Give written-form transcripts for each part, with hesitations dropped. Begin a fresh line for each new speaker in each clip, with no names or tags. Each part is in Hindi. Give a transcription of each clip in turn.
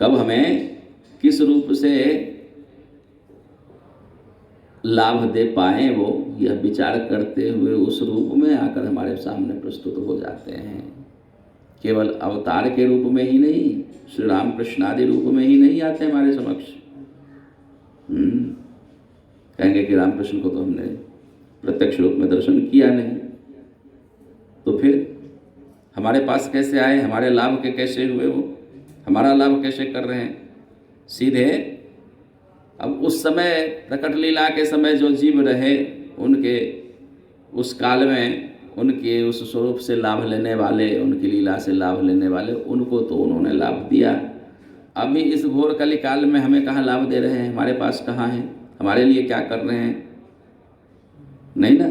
कब हमें किस रूप से लाभ दे पाए वो, यह विचार करते हुए उस रूप में आकर हमारे सामने प्रस्तुत हो जाते हैं। केवल अवतार के रूप में ही नहीं, श्री राम कृष्ण आदि रूप में ही नहीं आते हमारे समक्ष। कहेंगे कि रामकृष्ण को तो हमने प्रत्यक्ष रूप में दर्शन किया नहीं, तो फिर हमारे पास कैसे आए, हमारे लाभ के कैसे हुए, वो हमारा लाभ कैसे कर रहे हैं? सीधे अब उस समय प्रकट लीला के समय जो जीव रहे, उनके उस काल में उनके उस स्वरूप से लाभ लेने वाले, उनकी लीला से लाभ लेने वाले, उनको तो उन्होंने लाभ दिया। अभी इस घोर कली काल में हमें कहाँ लाभ दे रहे हैं? हमारे पास कहाँ है? हमारे लिए क्या कर रहे हैं? नहीं ना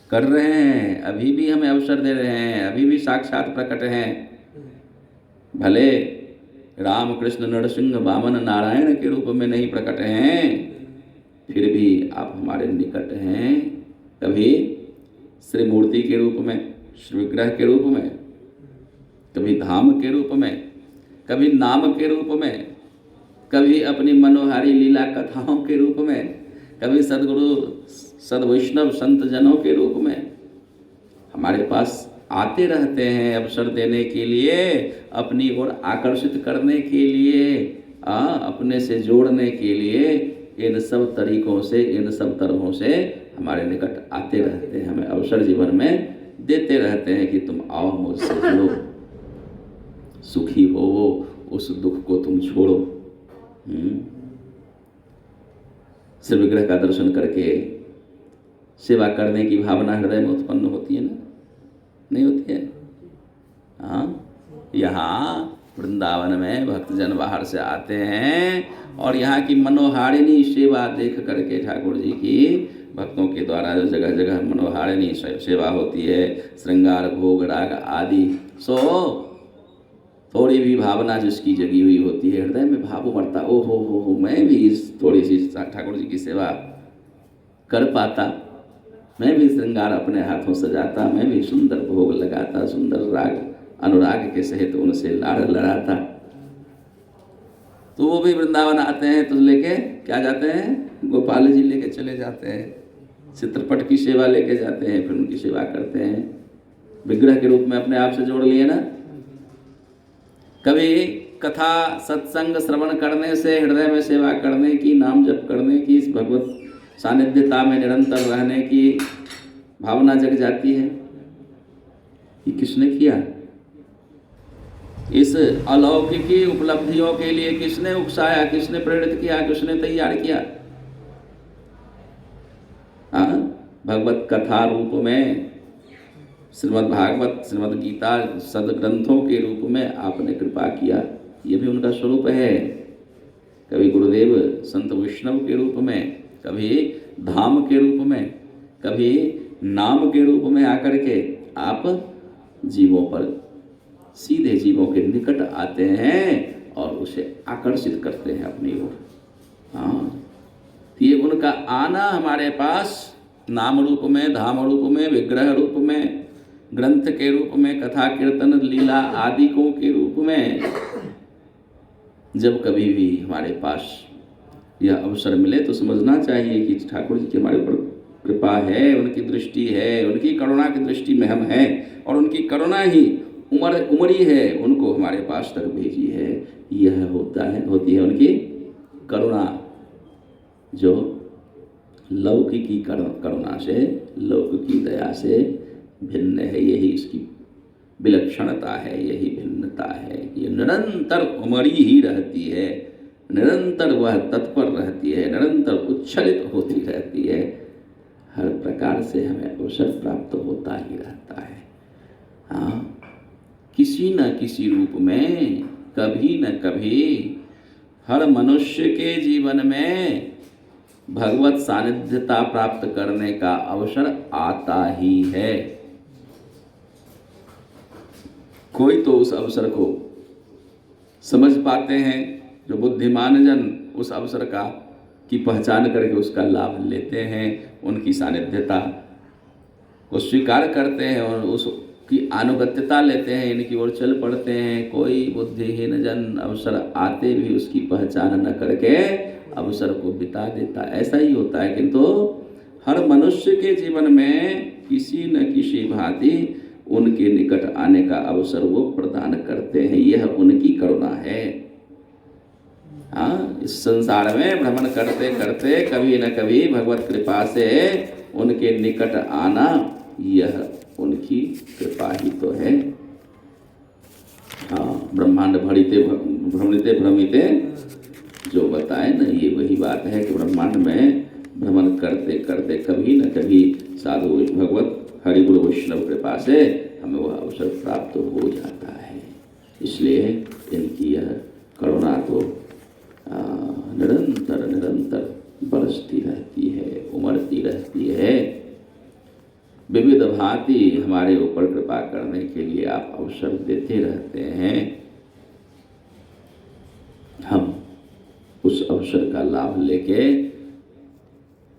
कर रहे हैं। अभी भी हमें अवसर दे रहे हैं, अभी भी साक्षात प्रकट हैं। भले राम कृष्ण नरसिंह वामन नारायण के रूप में नहीं प्रकट हैं, फिर भी आप हमारे निकट हैं। कभी श्री मूर्ति के रूप में, श्री विग्रह के रूप में, कभी धाम के रूप में, कभी नाम के रूप में, कभी अपनी मनोहारी लीला कथाओं के रूप में, कभी सद्गुरु सद्वैष्णव संत जनों के रूप में हमारे पास आते रहते हैं, अवसर देने के लिए, अपनी ओर आकर्षित करने के लिए, अपने से जोड़ने के लिए। इन सब तरीकों से, इन सब तरहों से हमारे निकट आते रहते हैं, हमें अवसर जीवन में देते रहते हैं कि तुम आओ मुझसे जुड़ो, सुखी हो, उस दुख को तुम छोड़ो। श्री विग्रह का दर्शन करके सेवा करने की भावना हृदय में उत्पन्न होती है ना? नहीं होती है? हाँ, यहाँ वृंदावन में भक्तजन बाहर से आते हैं और यहाँ की मनोहारिणी सेवा देख करके ठाकुर जी की भक्तों के द्वारा जो जगह जगह मनोहारिणी सेवा होती है, श्रृंगार भोग राग आदि, सो थोड़ी भी भावना जिसकी जगी हुई होती है, हृदय में भाव उमड़ता, ओ हो मैं भी इस थोड़ी सी ठाकुर जी की सेवा कर पाता, मैं भी श्रृंगार अपने हाथों सजाता, मैं भी सुंदर भोग लगाता, सुंदर राग अनुराग के सहित उनसे लाड़ लड़ाता। तो वो भी वृंदावन आते हैं तो लेके क्या जाते हैं? गोपाल जी लेके चले जाते हैं, चित्रपट की सेवा लेके जाते हैं, फिर उनकी सेवा करते हैं, विग्रह के रूप में अपने आप से जोड़ लिए ना। कभी कथा सत्संग श्रवण करने से, हृदय में सेवा करने की, नाम जप करने की, इस भगवत सानिध्यता में निरंतर रहने की भावना जग जाती है। ये किसने किया? इस अलौकिकी उपलब्धियों के लिए किसने उकसाया, किसने प्रेरित किया, किसने तैयार किया? भगवत कथा रूप में, श्रीमद् भागवत, श्रीमद् गीता सदग्रंथों के रूप में आपने कृपा किया, ये भी उनका स्वरूप है। कभी गुरुदेव संत वैष्णव के रूप में, कभी धाम के रूप में, कभी नाम के रूप में आकर के आप जीवों पर, सीधे जीवों के निकट आते हैं और उसे आकर्षित करते हैं अपनी ओर। हाँ, ये उनका आना हमारे पास नाम रूप में, धाम रूप में, विग्रह रूप में, ग्रंथ के रूप में, कथा कीर्तन लीला आदिकों के रूप में, जब कभी भी हमारे पास यह अवसर मिले तो समझना चाहिए कि ठाकुर जी की हमारे ऊपर कृपा है, उनकी दृष्टि है, उनकी करुणा की दृष्टि में हम हैं और उनकी करुणा ही उमड़ी है, उनको हमारे पास तक भेजी है। यह होती है उनकी करुणा, जो लौकिकी करुणा से, लौकिकी दया से भिन्न है। यही इसकी विलक्षणता है, यही भिन्नता है। ये निरंतर उमड़ी ही रहती है, निरंतर वह तत्पर रहती है, निरंतर उच्छलित होती रहती है। हर प्रकार से हमें अवसर प्राप्त होता ही रहता है। हाँ, किसी न किसी रूप में, कभी न कभी हर मनुष्य के जीवन में भगवत सानिध्यता प्राप्त करने का अवसर आता ही है। कोई तो उस अवसर को समझ पाते हैं, जो बुद्धिमान जन उस अवसर की पहचान करके उसका लाभ लेते हैं, उनकी सानिध्यता को स्वीकार करते हैं और उस की अनुगत्यता लेते हैं, इनकी ओर चल पड़ते हैं। कोई बुद्धिहीन जन अवसर आते भी उसकी पहचान न करके अवसर को बिता देता। ऐसा ही होता है, किंतु हर मनुष्य के जीवन में किसी न किसी भांति उनके निकट आने का अवसर वो प्रदान करते हैं। यह उनकी करुणा है। हाँ, इस संसार में भ्रमण करते करते कभी न कभी भगवत कृपा से उनके निकट आना, यह उनकी कृपा ही तो है। हाँ, ब्रह्मांड भ्रमिते भ्रमिते जो बताए ना, ये वही बात है कि ब्रह्मांड में भ्रमण करते करते कभी न कभी साधु भगवत हरि गुरु वैष्णव कृपा से हमें वह अवसर प्राप्त हो जाता है। इसलिए इनकी यह करुणा तो निरंतर निरंतर बरसती रहती है, उमड़ती रहती है। विविध भांति हमारे ऊपर कृपा करने के लिए आप अवसर देते रहते हैं। हम उस अवसर का लाभ लेके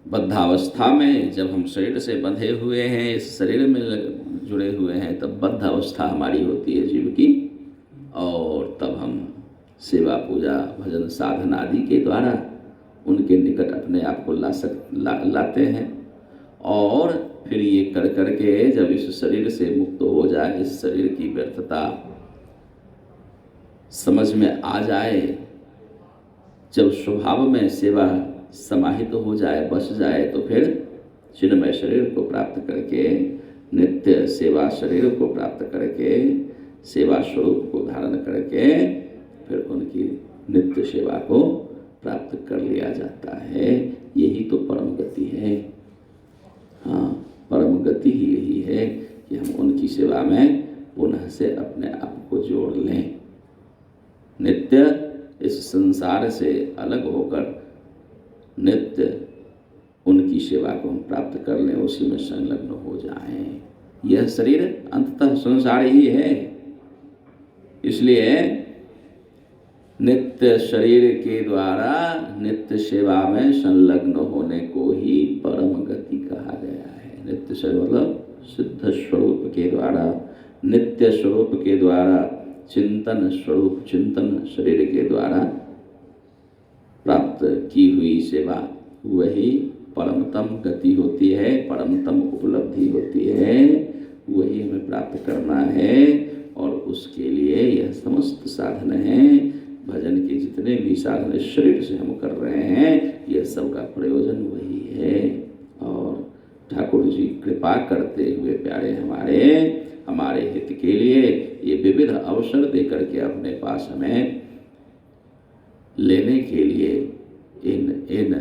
बद्धावस्था में, जब हम शरीर से बंधे हुए हैं, इस शरीर में जुड़े हुए हैं, तब बद्ध अवस्था हमारी होती है जीव की। और तब हम सेवा पूजा भजन साधन आदि के द्वारा उनके निकट अपने आप को लाते हैं। और फिर ये कर करके जब इस शरीर से मुक्त हो जाए, इस शरीर की व्यर्थता समझ में आ जाए, जब स्वभाव में सेवा समाहित हो जाए, बस जाए, तो फिर चिन्मय शरीर को प्राप्त करके, नित्य सेवा शरीर को प्राप्त करके, सेवा स्वरूप को धारण करके फिर उनकी नित्य सेवा को प्राप्त कर लिया जाता है। यही तो परम गति है। हाँ, परम गति ही यही है कि हम उनकी सेवा में पुनः से अपने आप को जोड़ लें। नित्य इस संसार से अलग होकर नित्य उनकी सेवा को हम प्राप्त कर लें, उसी में संलग्न हो जाएं। यह शरीर अंततः संसार ही है। इसलिए नित्य शरीर के द्वारा नित्य सेवा में संलग्न होने को ही परम गति कहा गया है। नित्य शरीर मतलब सिद्ध स्वरूप के द्वारा, नित्य स्वरूप के द्वारा, चिंतन स्वरूप, चिंतन शरीर के द्वारा प्राप्त की हुई सेवा, वही परमतम गति होती है, परमतम उपलब्धि होती है। वही हमें प्राप्त करना है और उसके लिए यह समस्त साधन हैं। भजन के जितने भी साधन इस शरीर से हम कर रहे हैं, यह सबका प्रयोजन वही है। और ठाकुर जी कृपा करते हुए प्यारे हमारे हित के लिए ये विविध अवसर दे करके अपने पास हमें लेने के लिए इन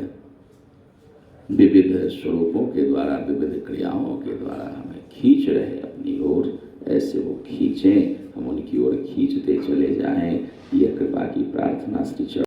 विविध स्वरूपों के द्वारा, विविध क्रियाओं के द्वारा हमें खींच रहे अपनी ओर। ऐसे वो खींचें, हम उनकी ओर खींचते चले जाएं। यह कृपा की प्रार्थना श्री